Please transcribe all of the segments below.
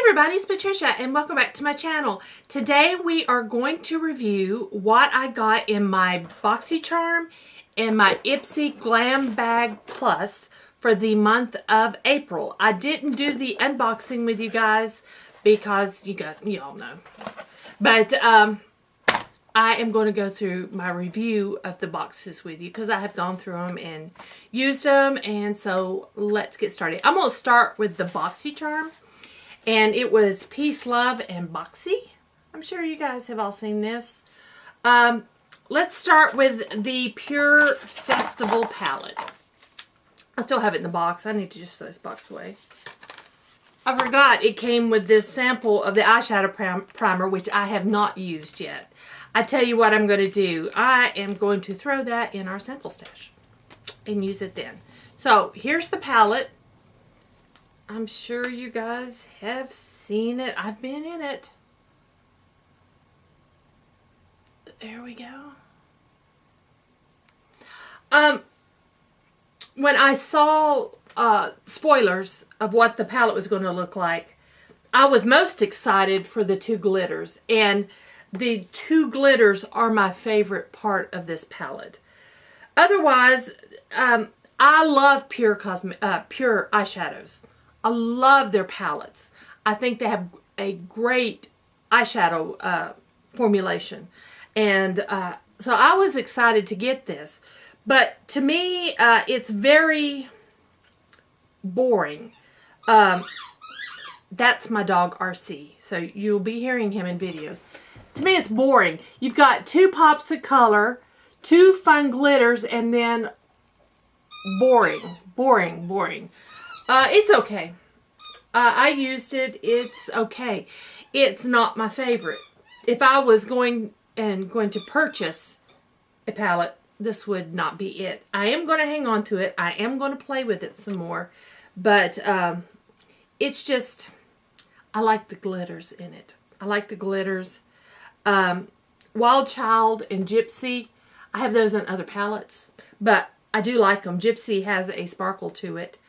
everybody, it's Patricia and welcome back to my channel. Today we are going to review what I got in my Boxycharm and my Ipsy Glam Bag Plus for the month of April. I didn't do the unboxing with you guys because you all know. But I am going to go through my review of the boxes with you because I have gone through them and used them, and so let's get started. I'm going to start with the Boxycharm. And it was Peace, Love, and Boxy. I'm sure you guys have all seen this. Let's start with the Pure Festival palette. I still have it in the box. I need to just throw this box away. I forgot it came with this sample of the eyeshadow primer, which I have not used yet. I tell you what I'm going to do. I am going to throw that in our sample stash and use it then. So here's the palette. I'm sure you guys have seen it. I've been in it. There we go. When I saw spoilers of what the palette was going to look like, I was most excited for the two glitters. And the two glitters are my favorite part of this palette. Otherwise, I love pure eyeshadows. I love their palettes. I think they have a great eyeshadow formulation. And so I was excited to get this. But to me, it's very boring. That's my dog, RC. So you'll be hearing him in videos. To me, it's boring. You've got two pops of color, two fun glitters, and then boring, boring, boring. It's okay. I used it. It's okay. It's not my favorite. If I was going to purchase a palette, this would not be it. I am going to hang on to it. I am going to play with it some more. But it's just, I like the glitters in it. I like the glitters. Wild Child and Gypsy, I have those on other palettes. But I do like them. Gypsy has a sparkle to it.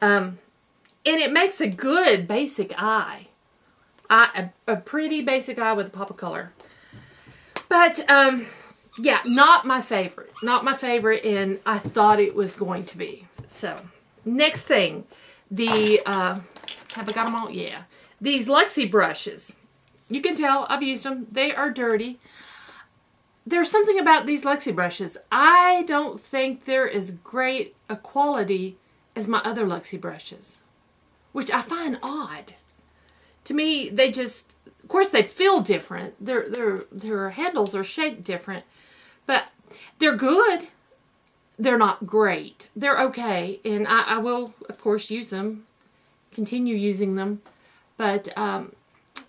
And it makes a good basic eye. A pretty basic eye with a pop of color. But, yeah, not my favorite. Not my favorite, and I thought it was going to be. So, next thing. The, have I got them all? Yeah. These Luxie brushes. You can tell I've used them. They are dirty. There's something about these Luxie brushes. I don't think they're as great a quality as my other Luxie brushes, which I find odd. To me, they just, of course, they feel different. Their handles are shaped different, but they're good. They're not great. They're okay, and I will, of course, use them, continue using them, but I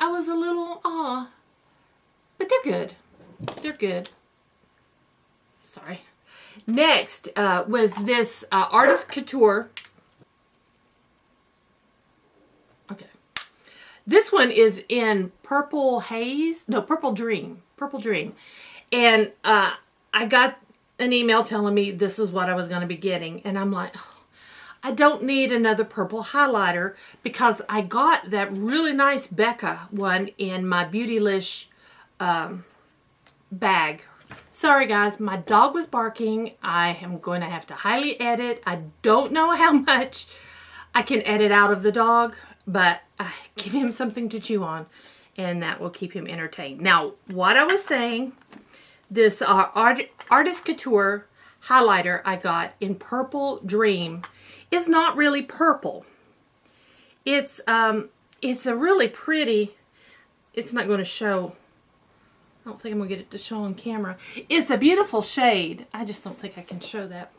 was a little, but they're good. They're good. Sorry. Next was this Artist Couture. Okay. This one is in Purple Haze. No, Purple Dream. Purple Dream. And I got an email telling me this is what I was going to be getting. And I'm like, oh, I don't need another purple highlighter because I got that really nice Becca one in my Beautylish bag. Sorry guys, my dog was barking. I am going to have to highly edit. I don't know how much I can edit out of the dog, but I give him something to chew on and that will keep him entertained. Now, what I was saying, this Artist Couture highlighter I got in Purple Dream is not really purple. It's a really pretty, it's not going to show. I don't think I'm going to get it to show on camera. It's a beautiful shade. I just don't think I can show that.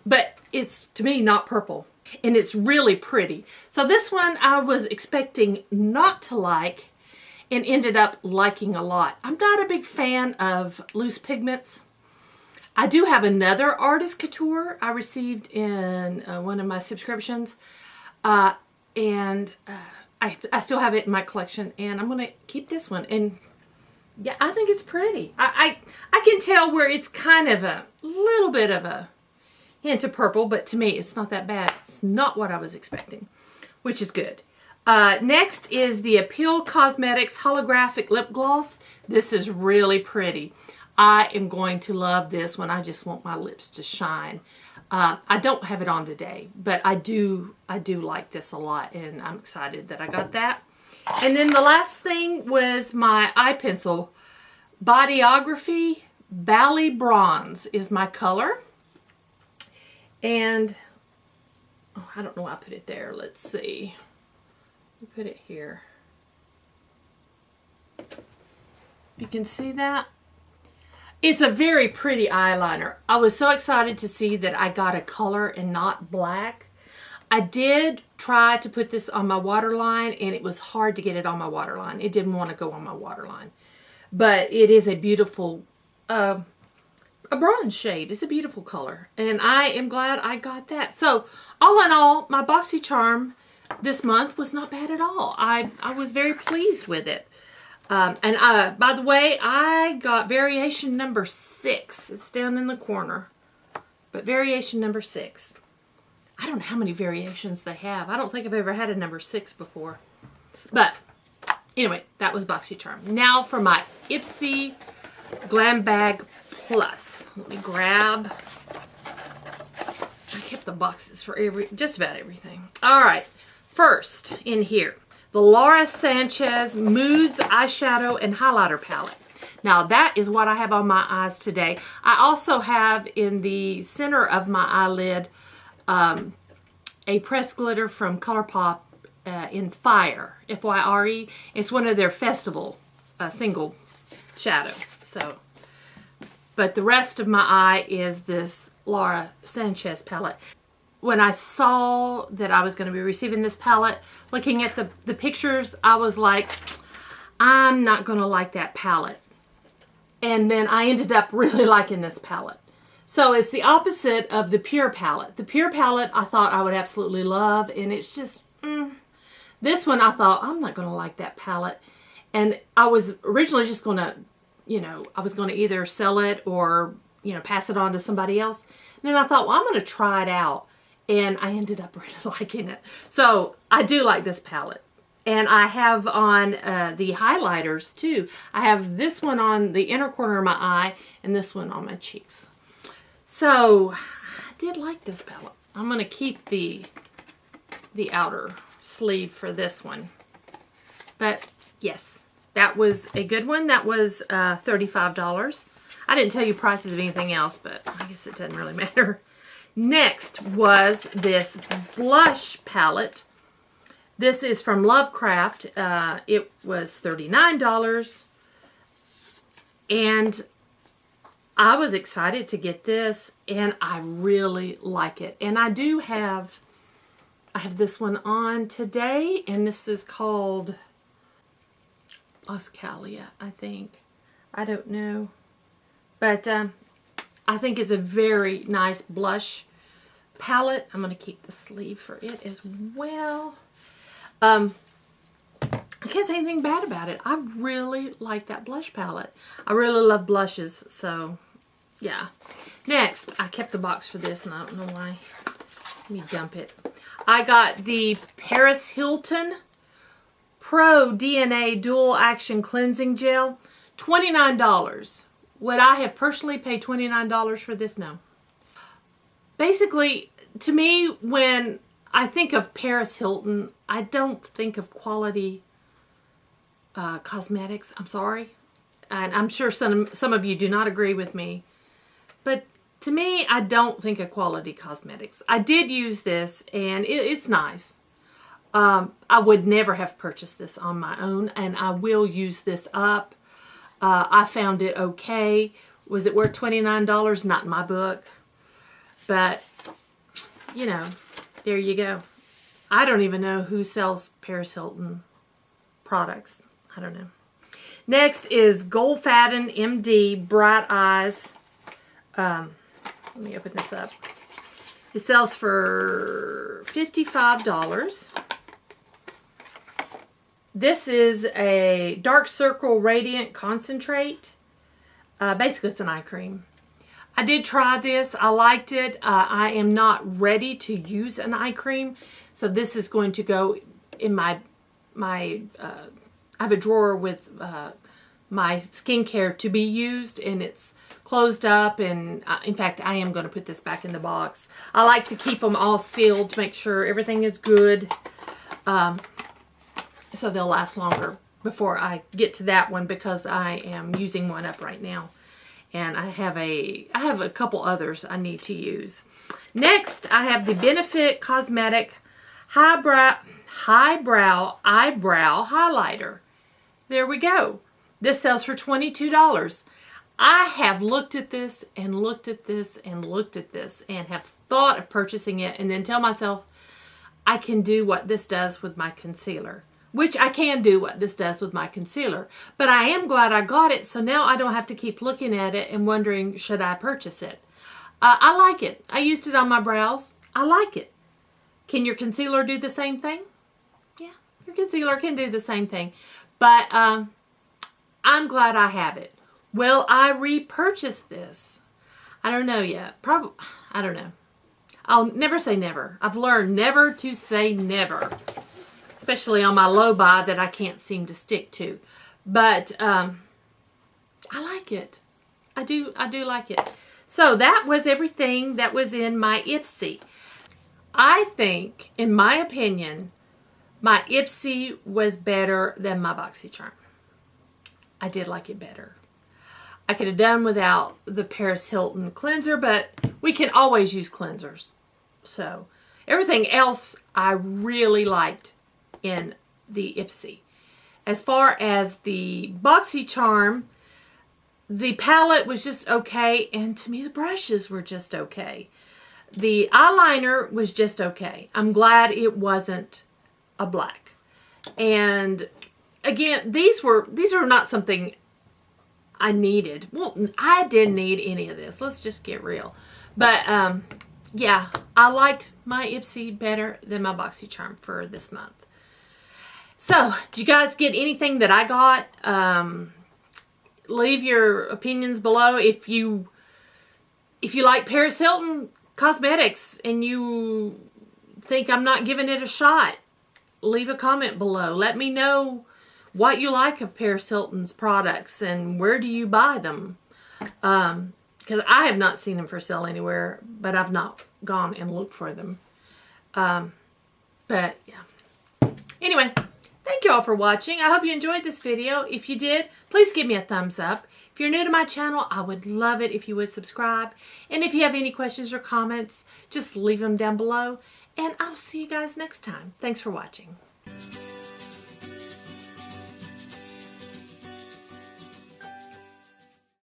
But it's, to me, not purple. And it's really pretty. So this one I was expecting not to like and ended up liking a lot. I'm not a big fan of loose pigments. I do have another Artist Couture I received in one of my subscriptions. And I still have it in my collection. And I'm going to keep this one. And yeah, I think it's pretty. I can tell where it's kind of a little bit of a hint of purple, but to me, it's not that bad. It's not what I was expecting, which is good. Next is the Appeal Cosmetics Holographic Lip Gloss. This is really pretty. I am going to love this when I just want my lips to shine. I don't have it on today, but I do like this a lot, and I'm excited that I got that. And then the last thing was my eye pencil. Bodyography Bally Bronze is my color. And, oh, I don't know why I put it there. Let's see. Let me put it here. You can see that. It's a very pretty eyeliner. I was so excited to see that I got a color and not black. I did try to put this on my waterline, and it was hard to get it on my waterline. It didn't want to go on my waterline. But it is a beautiful, a bronze shade. It's a beautiful color. And I am glad I got that. So, all in all, my Boxycharm this month was not bad at all. I was very pleased with it. And by the way, I got variation number 6. It's down in the corner. But variation number 6. I don't know how many variations they have. I don't think I've ever had a number 6 before. But anyway, that was Boxycharm. Now for my Ipsy Glam Bag Plus. Let me grab. I kept the boxes for just about everything. All right. First in here, the Laura Sanchez Moods Eyeshadow and Highlighter Palette. Now that is what I have on my eyes today. I also have in the center of my eyelid a pressed glitter from Colourpop in Fire, F-Y-R-E. It's one of their festival single shadows. So, but the rest of my eye is this Laura Sanchez palette. When I saw that I was going to be receiving this palette, looking at the pictures, I was like, I'm not going to like that palette. And then I ended up really liking this palette. So it's the opposite of the Pure palette. The Pure palette I thought I would absolutely love, and it's just, This one I thought, I'm not going to like that palette. And I was originally just going to, I was going to either sell it or, pass it on to somebody else. And then I thought, well, I'm going to try it out. And I ended up really liking it. So I do like this palette. And I have on the highlighters too. I have this one on the inner corner of my eye and this one on my cheeks. So I did like this palette. I'm going to keep the outer sleeve for this one. But yes, that was a good one. That was $35. I didn't tell you prices of anything else, but I guess it doesn't really matter. Next was this blush palette. This is from Lovecraft. It was $39. And I was excited to get this, and I really like it. And I have this one on today, and this is called Oscalia, I think. I don't know. But I think it's a very nice blush palette. I'm going to keep the sleeve for it as well. I can't say anything bad about it. I really like that blush palette. I really love blushes, so yeah. Next, I kept the box for this, and I don't know why. Let me dump it. I got the Paris Hilton Pro DNA Dual Action Cleansing Gel. $29. Would I have personally paid $29 for this? No. Basically, to me, when I think of Paris Hilton, I don't think of quality cosmetics. I'm sorry. And I'm sure some of you do not agree with me. But to me, I don't think of quality cosmetics. I did use this, and it's nice. I would never have purchased this on my own, and I will use this up. I found it okay. Was it worth $29? Not in my book. But, there you go. I don't even know who sells Paris Hilton products. I don't know. Next is Goldfaden MD Bright Eyes. Let me open this up. It sells for $55. This is a Dark Circle Radiant Concentrate. Basically, it's an eye cream. I did try this. I liked it. I am not ready to use an eye cream. So this is going to go in my I have a drawer with my skincare to be used, and it's closed up, and in fact I am going to put this back in the box. I like to keep them all sealed to make sure everything is good, so they'll last longer before I get to that one, because I am using one up right now, and I have a couple others I need to use. Next, I have the Benefit Cosmetic Highbrow Eyebrow Highlighter. There we go. This sells for $22. I have looked at this and looked at this and looked at this and have thought of purchasing it, and then tell myself I can do what this does with my concealer. Which I can do what this does with my concealer. But I am glad I got it, so now I don't have to keep looking at it and wondering, should I purchase it? I like it. I used it on my brows. I like it. Can your concealer do the same thing? Yeah, your concealer can do the same thing. But I'm glad I have it. Will I repurchase this? I don't know yet. Probably, I don't know. I'll never say never. I've learned never to say never. Especially on my low buy that I can't seem to stick to. But I like it. I do like it. So that was everything that was in my Ipsy. I think, in my opinion, my Ipsy was better than my Boxycharm. I did like it better. I could have done without the Paris Hilton cleanser, but we can always use cleansers. So everything else I really liked in the Ipsy. As far as the Boxycharm, the palette was just okay, and to me the brushes were just okay. The eyeliner was just okay. I'm glad it wasn't a black. And again, these are not something I needed. Well, I didn't need any of this. Let's just get real. But yeah, I liked my Ipsy better than my Boxycharm for this month. So, did you guys get anything that I got? Leave your opinions below. If you like Paris Hilton cosmetics and you think I'm not giving it a shot, leave a comment below. Let me know what you like of Paris Hilton's products and where do you buy them. Because I have not seen them for sale anywhere, but I've not gone and looked for them. But yeah. Anyway. Thank you all for watching. I hope you enjoyed this video. If you did, please give me a thumbs up. If you're new to my channel, I would love it if you would subscribe. And if you have any questions or comments, just leave them down below. And I'll see you guys next time. Thanks for watching.